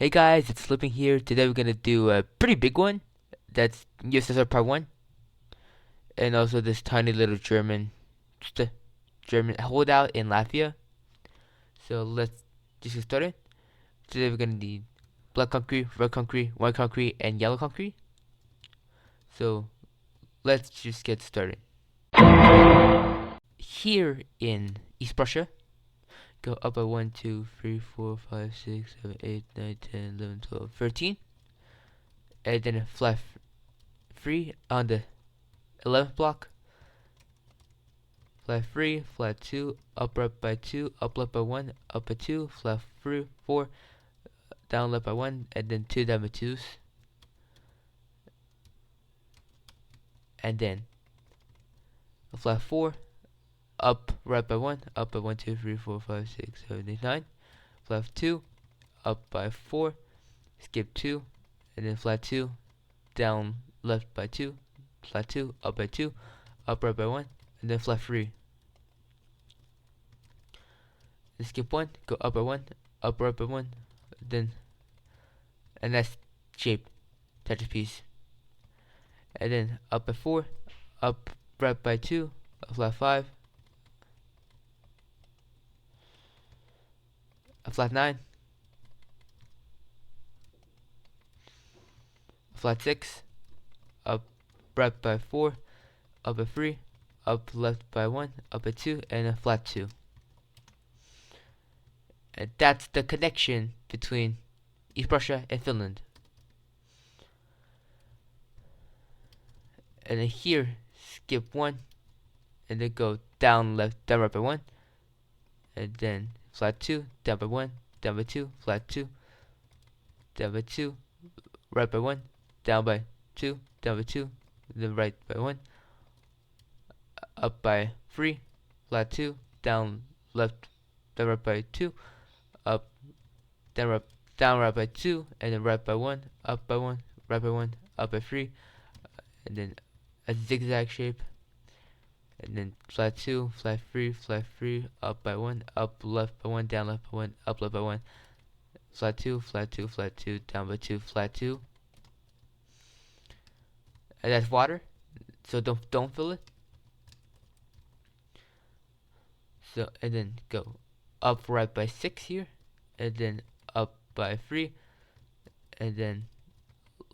Hey guys, it's Slipping here. Today we're gonna do a pretty big one. That's USSR Part 1. And also this tiny little German holdout in Latvia. So let's just get started. Today we're gonna need black concrete, red concrete, white concrete, and yellow concrete. So let's just get started. Here in East Prussia, go up by 1, 2, 3, 4, 5, 6, 7, 8, 9, 10, 11, 12, 13. And then a flat free on the 11th block. Flat 3, flat 2, up right by 2, up left by 1, up by 2, flat 3, 4, down left by 1, and then 2 down by 2s. And then a flat 4, up right by 1, up by 1, 2, 3, 4, 5, 6, 7, 8, 9. Flat 2, up by 4, skip 2, and then flat 2, down left by 2, flat 2, up by 2, up right by 1, and then flat 3. Then skip 1, go up by 1, up right by 1, then, and that's shape, Tetris piece. And then up by 4, up right by 2, a flat 5, a flat 9, a flat 6, up right by 4, up by 3, up left by 1, up by 2, and a flat 2. And that's the connection between East Prussia and Finland. And then here, skip 1, and then go down left, down right by 1, and then flat 2, down by 1, down by 2, flat 2, down by 2, right by 1, down by 2, down by 2, then right by 1, up by 3, flat 2, down left, down right by 2, up, down right by 2, and then right by 1, up by 1, right by 1, up by 3, and then a zigzag shape, and then flat 2, flat 3, up by 1, up left by 1, down left by 1, up left by 1, flat 2, flat 2, flat 2, down by 2, flat 2. And that's water, so don't fill it. So, and then go up right by 6 here, and then up by 3, and then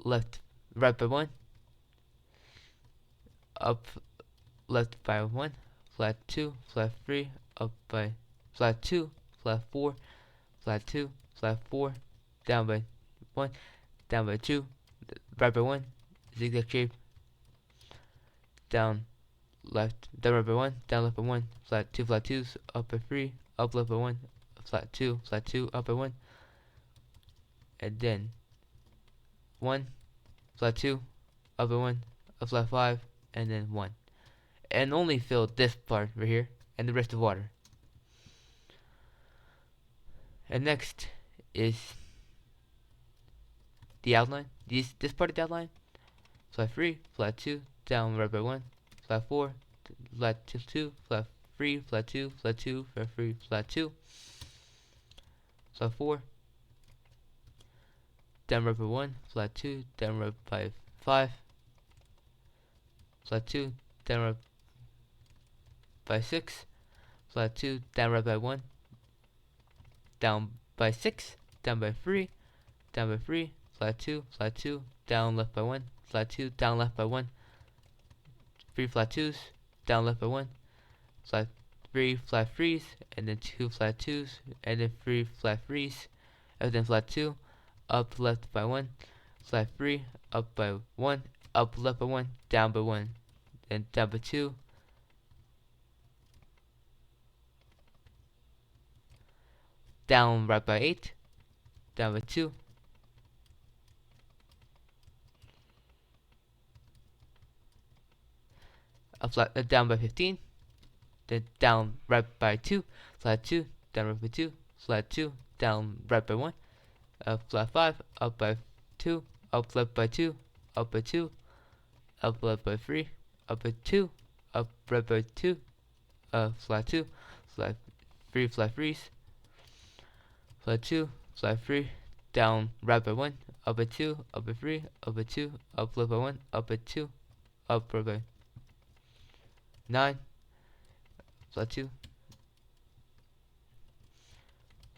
left right by 1, up left by 1, flat 2, flat 3, up by flat 2, flat 4, flat 2, flat 4, down by 1, down by 2, right by 1, zigzag shape, down left, down right by 1, down left by 1, flat 2, flat 2s, up by 3, up left by 1, flat 2, up by 1, and then 1, flat 2, up by 1, a flat 5, and then 1. And only fill this part right here, and the rest of water. And next is the outline. This part of the outline. Flat 3, flat 2, down right by 1, flat 4, flat 2, flat 3, flat 2, flat 2, flat 3, flat 2, flat 4, down right by 1, flat 2, down right by 5, flat 2, down right by 6, flat 2, down right by 1, down by 6, down by 3, down by 3, flat 2, down left by 1, flat 2, down left by 1, 3 flat 2s, down left by 1, flat 3 flat 3s, and then 2 flat 2s, and then 3 flat 3s, and then flat 2, up left by 1, flat 3, up by 1, up left by 1, down by 1, then down by 2, down right by 8, down by 2, down by 15, then down right by 2, flat 2, down right by 2, flat 2, down right by 1, flat 5, up by 2, up left by 2, up by 2, up left by 3, up by 2, up right by 2, flat 2, flat 3, flat 3s, flat 2, flat 3, down right by 1, up by 2, up by 3, up by 2, up left by 1, up by 2, up right by 9, flat 2,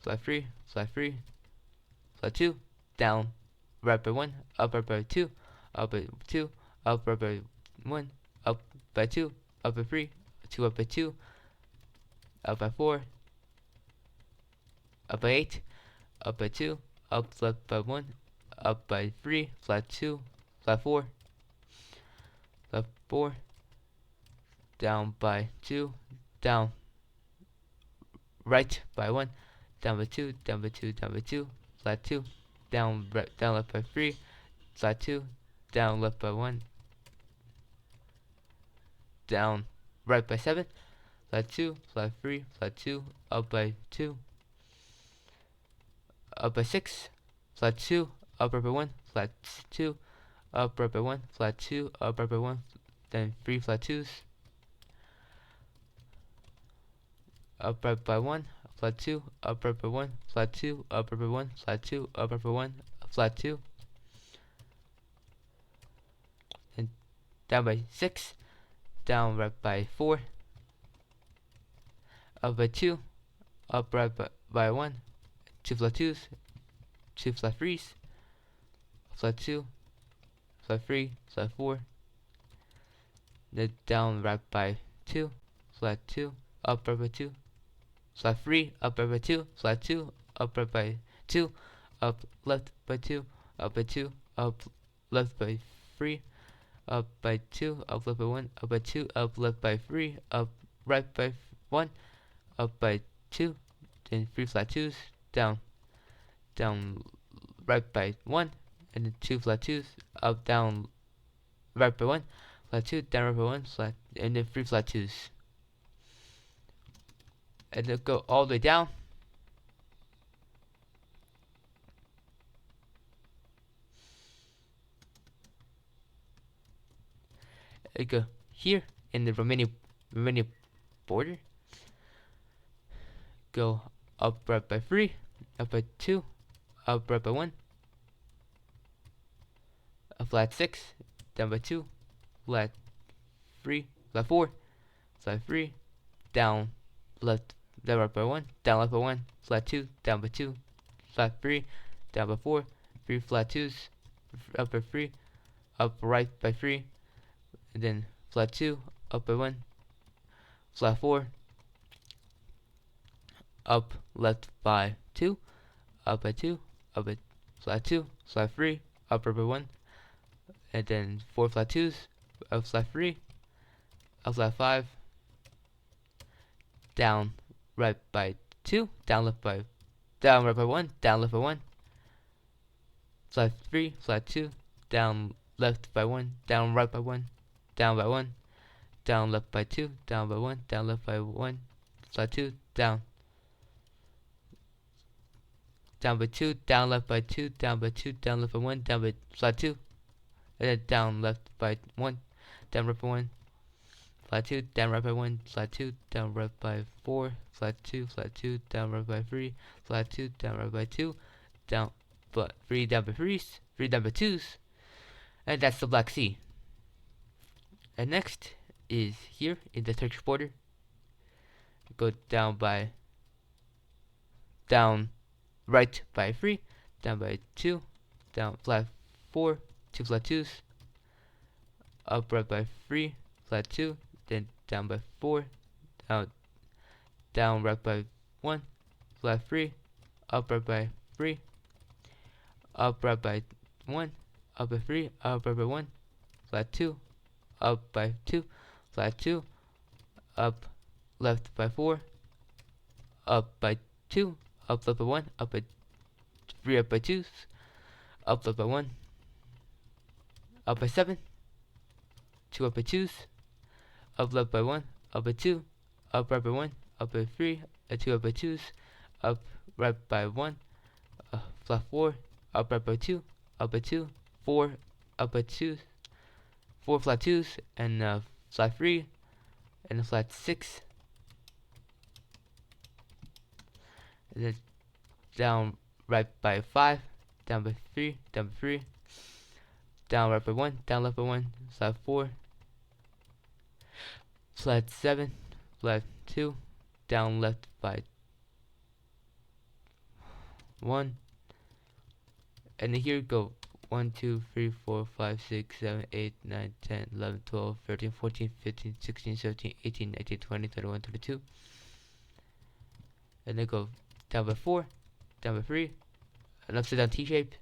flat 3, flat 3, flat 2, down right by 1, up right by 2, up by 2, up right by 1, up by 2, up by 3, 2 up by 2, up by 4, up by 8, up by 2, up left by 1, up by 3, flat 2, flat 4, left 4, down by 2, down right by 1, down by 2, down by 2, down by 2, flat 2, down right, down left by 3, flat 2, down left by 1, down right by 7, flat 2, flat 3, flat 2, up by 2, up by 6, flat 2, up right by 1, flat 2, up right by 1, flat 2, up right by 1, then 3 flat 2s, up right by 1, flat 2, up right by 1, flat 2, up right by 1, flat 2, up right by 1, flat 2, and down by 6, down right by 4, up by 2, up right by 1, 2 flat 2s, 2 flat 3s, flat 2, flat 3, flat 4, then down right by 2, flat 2, up right by 2, flat 3, up right by 2, flat 2, up right by 2, up left by 2, up by 2, up left by 3, up by 2, up left by 1, up by 2, up left by 3, up right by 1, up by 2, then 3 flat 2s, down, down right by 1, and then 2 flat 2s, up down right by 1, flat 2, down right by 1, flat, and then 3 flat 2s. And then go all the way down. And go here in the Romania border. Go up right by 3, up by 2, up right by 1, a flat 6, down by 2, flat 3, flat 4, flat 3, down left, down right by 1, down left by 1, flat 2, down by 2, flat 3, down by 4, 3 flat 2s, up by 3, up right by 3, and then flat 2, up by 1, flat 4, up left by 2, up by 2, up by flat 2, flat 3, up right by 1, and then 4 flat 2s, up flat 3, up flat 5, down right by 2, down right by 1, down left by 1, flat 3, flat 2, down left by 1, down right by 1, down by 1, down left by 2, down by 1, down left by 1, flat 2, down by 2, down left by 2, down by 2, down left by 1, down by flat 2, and then down left by 1, down right by 1, flat 2, down right by 1, flat 2, down right by 4, flat 2, flat 2, down right by 3, flat 2, down right by 2, down but 3 down by 3s, 3 down by 2s, and that's the Black Sea. And next is here in the Turkish border. Go down right by 3, down by 2, down flat 4, 2 flat 2s, up right by 3, flat 2, then down by 4, down right by 1, flat 3, up right by 3, up right by 1, up by 3, up right by 1, flat 2, up by 2, flat 2, up left by 4, up by 2, up left by 1, up by 3, up by 2s, up left by 1, up by 7, 2 up by 2s, up left by 1, up by 2, up right by 1, up by 3, 2 up by 2s, up right by 1, flat 4, up right by 2, up by 2, 4, up by 2, 4 flat 2s, and flat 3, and a flat 6, and then down right by 5, down by 3, down by 3, down right by 1, down left by 1, flat 4, flat 7, flat 2, down left by 1, and then here go 1, 2, 3, 4, 5, 6, 7, 8, 9, 10, 11, 12, 13, 14, 15, 16, 17, 18, 19, 20, 21, 22, and then go down by 4, down by 3, an upside down T shape,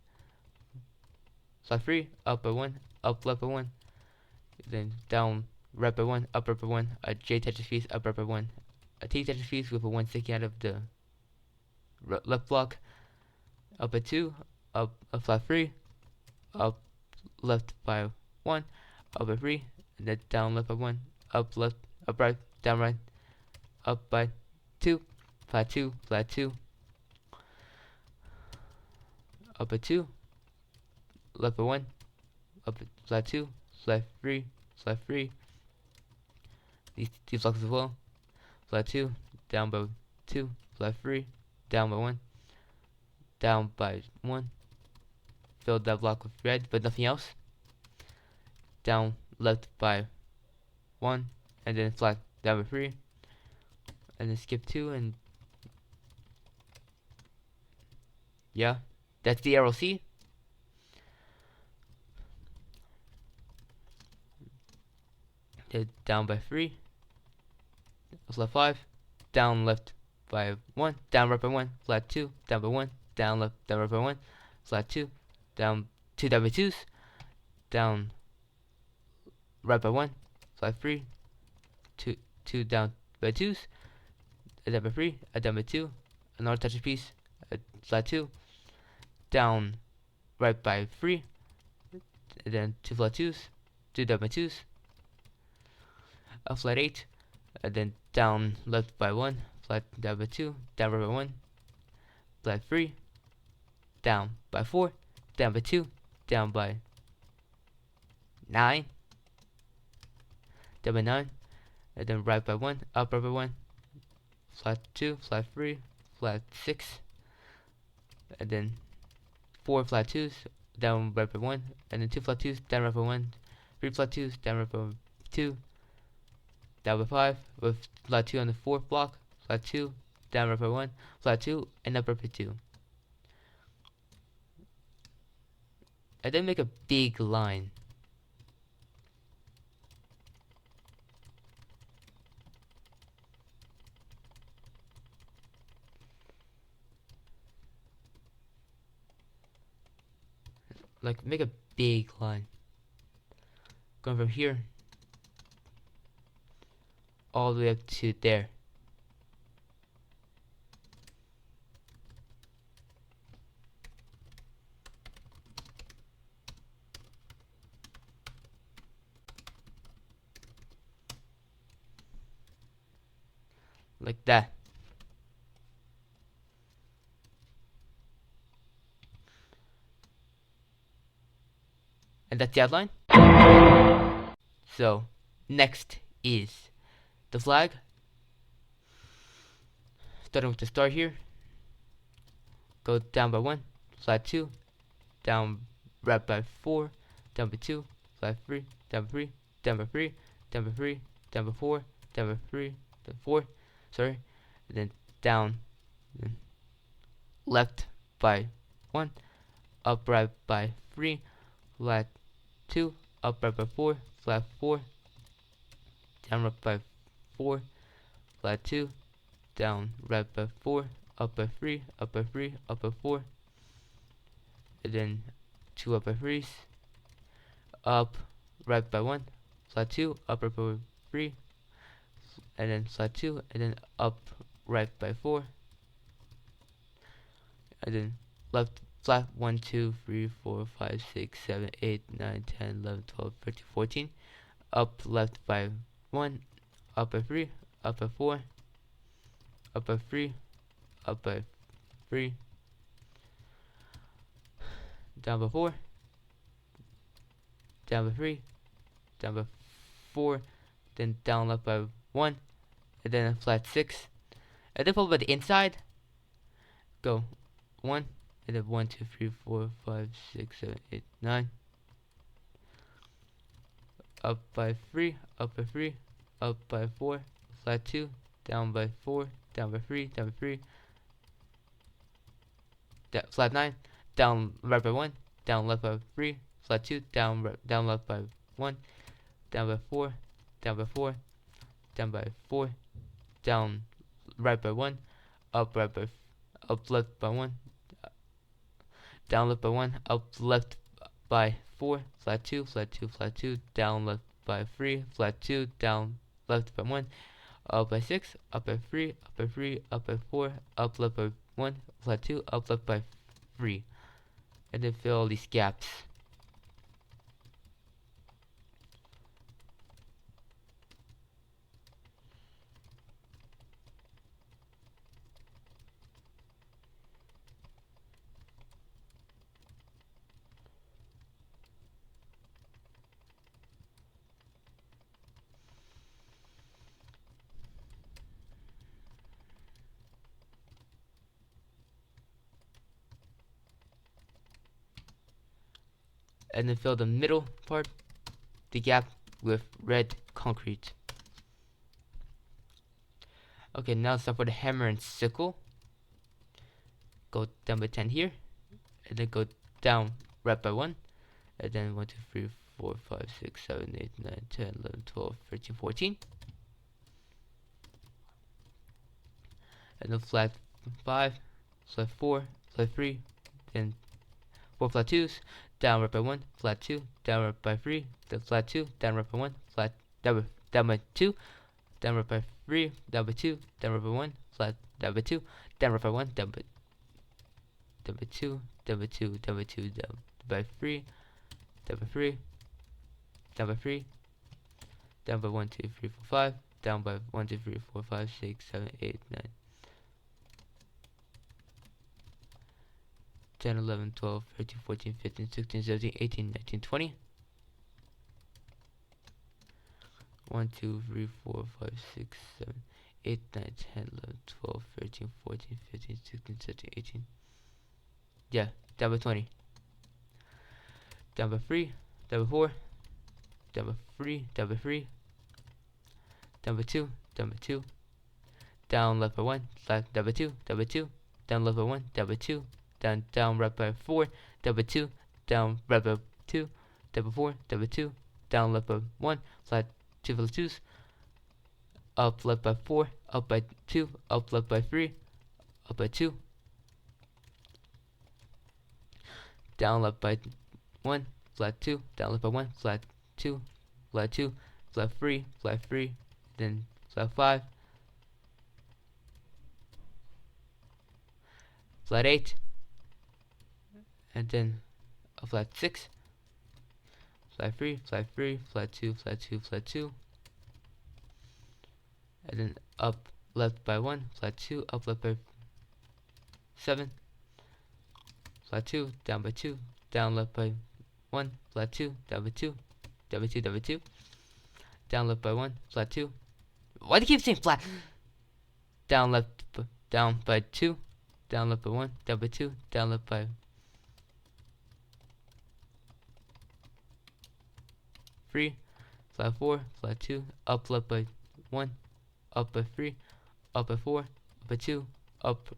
flat 3, up by 1, up left by 1, then down right by 1, up right by 1, a J Tetris piece, up right by 1, a T Tetris piece with a 1 sticking out of the left block, up by 2, up a flat 3, up left by 1, up by 3, and then down left by 1, up left, up right, down right, up by 2, flat 2, flat 2, up by 2, left by 1, up flat 2, flat 3, flat 3, these blocks as well, flat 2, down by 2, flat 3, down by 1, down by 1, filled that block with red, but nothing else, down left by 1, and then flat down by 3, and then skip 2, and yeah, that's the arrow C. Down by 3, flat 5, down left by 1, down right by 1, flat 2, down by 1, down left, down right by 1, flat 2, down 2 down by 2s, down right by 1, flat 3, 2 down by 2s, a down by 3, a down by 2, another touch piece, a flat 2, down right by 3, and then 2 flat 2s, 2 down by 2s, a flat 8, and then down left by 1, flat down by 2, down right by 1, flat 3, down by 4, down by 2, down by 9, down by 9, and then right by 1, up right by 1, flat 2, flat 3, flat 6, and then 4 flat 2s, down right by 1, and then 2 flat 2s, down right by 1, 3 flat 2s, down right by 2, down by 5, with flat 2 on the 4th block, flat 2, down right by 1, flat 2, and up right by 2. And then make a big line. Like, make a big line. Going from here all the way up to there. Like that. And that's the outline. So, next is the flag. Starting with the start here. Go down by 1, flat 2, down right by 4, down by 2, flat 3, down by 3, down by 3, down by 3, down by 4, down by 3, down by 4, sorry, and then down, then left by 1, up right by 3, flat 2, up right by 4, flat 4, down right by 4, flat 2, down right by 4, up by 3, up by 3, up by 4, and then 2 up by 3s, up right by 1, flat 2, up right by 3, and then flat 2, and then up right by 4, and then left flat 1, 2, 3, 4, 5, 6, 7, 8, 9, 10, 11, 12, 13, 14, up left by 1, up by 3, up by 4, up by 3, up by 3, down by 4, down by 3, down by 4, then down left by 1, and then a flat 6, and then followed by the inside. Go 1, and then 1, 2, 3, 4, 5, 6, 7, 8, 9. Up by 3, up by 3, up by 4, flat 2, down by 4, down by 3, down by 3, flat 9, down right by 1, down left by 3, flat 2, down left by 1, down by 4, down by 4, down by 4, down right by 1, up right by up left by 1, down left by 1, up left by 4, flat 2, flat 2, flat 2, down left by 3, flat 2, down left by 1, up by 6, up by 3, up by 3, up by 4, up left by 1, flat 2, up left by 3. And then fill all these gaps. And then fill the middle part, the gap, with red concrete. Okay, now start for the hammer and sickle. Go down by 10 here, and then go down right by 1, and then 1, 2, 3, 4, 5, 6, 7, 8, 9, 10, 11, 12, 13, 14. And then flat 5, flat 4, flat 3, then 4 flat 2s, down right by 1, flat 2, down right by 3, then flat 2, down right by 1, flat, down by 2, down right by 3, down by 2, down right by 1, flat, down by 2, down right by 1, down by 2, down by 2, down by 2, down by 3, down by 3, down by 3, down by 1, 2, 3, 4, 5, down by 1, 2, 3, 4, 5, 6, 7, 8, 9, 10, 11, 12, 13, 14, 15, 16, 17, 18, 19, 20. 1, 2, 3, 4, 5, 6, 7, 8, 9, 10, 11, 12, 13, 14, 15, 16, 17, 18. Yeah, down by 20. Down by 3, down by 4, down by 3, down by 3, down by 2, down by 2, down left by 1, flat, down by 2, down by 2, down left by 1, down by 2, down right by 4, down by 2, down right by 2, down by 4, down by 2, down left by 1, flat 2 flat 2s, up left by 4, up by 2, up left by 3, up by 2, down left by 1, flat 2, down left by 1, flat 2, flat 2, flat 3, then flat 5, flat 8, and then a flat 6, flat 3, flat 3, flat 2, flat 2, flat 2, and then up left by 1, flat 2, up left by 7, flat 2, down by 2, down left by 1, flat 2, down by 2, down by 2, down by 2, down left by 1, flat 2. Why do you keep saying flat? Down left, down by 2, down left by 1, down by 2, down left by 3, flat 4, flat 2, up left by 1, up by 3, up by 4, up by 2, up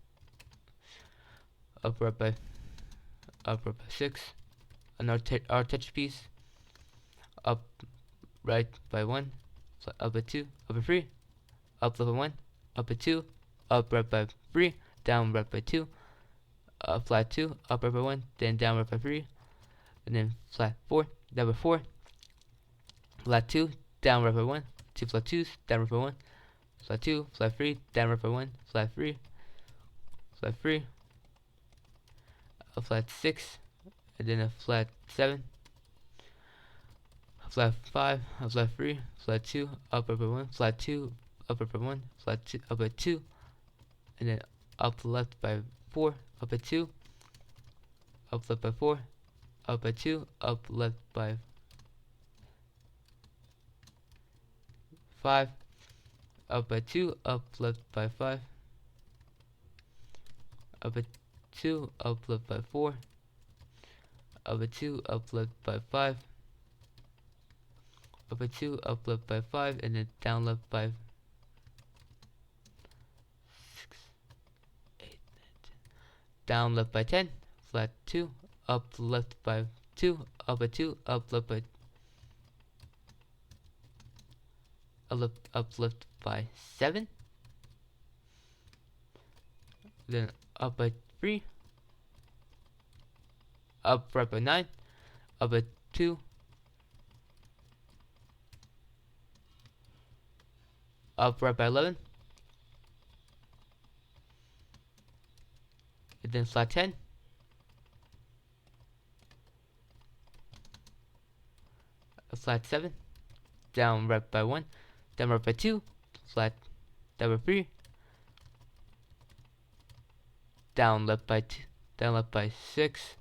right by 6, an artouch piece, up right by 1, up by 2, up by 3, up left by 1, up by 2, up right by 3, down right by 2, flat 2, up right by 1, then down right by 3, and then flat 4, down by 4, flat 2, down right by 1, 2 flat 2s, down right by 1, flat 2, flat 3, down right by 1, flat 3, flat 3, a flat 6, and then a flat 7, a flat 5, a flat 3, flat 2, up right by 1, flat 2, up right by 1, flat 2, up by 2, and then up left by 4, up by 2, up left by 4, up by 2, up left by 5, up by 2, up left by 5, up by 2, up left by 4, up by 2, up left by 5, up by 2, up left by 5, and then down left by 6, 8, 9, 10. Down left by 10, flat 2, up left by 2, up by 2, up left by up left by 7, then up by 3, up right by 9, up by 2, up right by 11, and then flat 10, a flat 7, down right by 1, down right by 2, flat down by 3, down left by 2, down left by 6,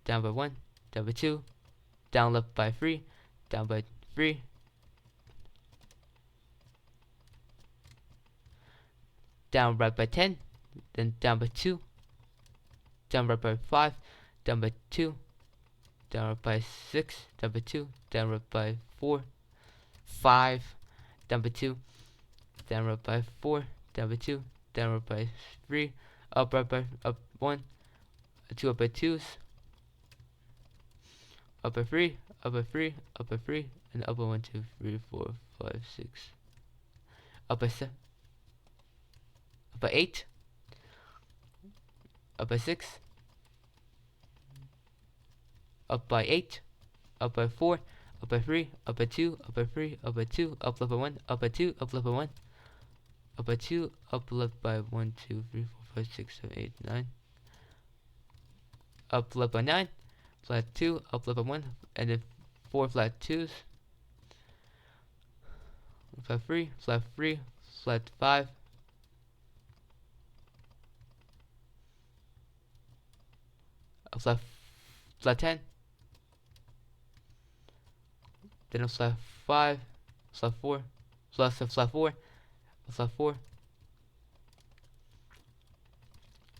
down by 1, down by 2, down left by 3, down by 3, down right by 10, then down by 2, down right by 5, down by 2, down right by 6, down by 2, down right by 4, 5, down by 2, down right by 4, down by 2, down right by 3, up right by up 1, 2 up by 2s, up by 3, up by 3, up by 3, and up by 1, 2, 3, 4, 5, 6, up by 7, up by 8, up by 6, up by 8, up by 4, up by 3, up by 2, up by 3, up by 2, up left by 1, up by 2, up left by 1, up by 2, up left by 1, 2, 3, 4, 5, 6, 7, 8, 9, up left by 9, flat 2, up left by 1, and then 4 flat 2s, flat 3, flat 3, flat 5, a flat 10, then a flat 5, flat 4, flat 4, a flat 4,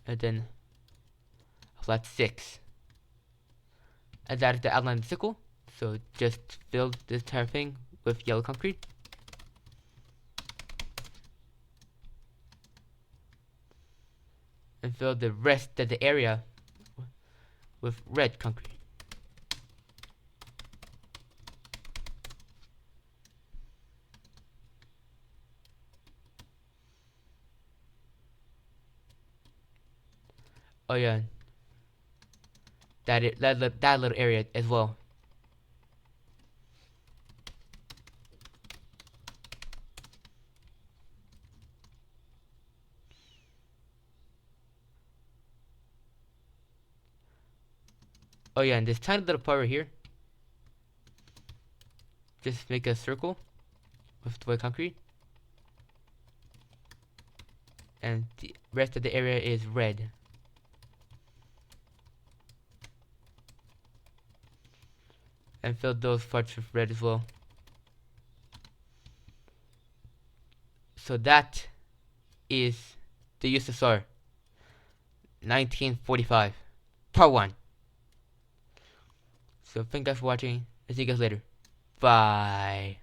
and then a flat 6. And that is the outline of the sickle. So just fill this entire thing with yellow concrete. And fill the rest of the area with red concrete. Oh yeah, that little area as well. Oh yeah, and this tiny little part right here, just make a circle with the white concrete, and the rest of the area is red. And fill those parts with red as well. So that is the USSR 1945 part 1. So thank you guys for watching. I'll see you guys later. Bye.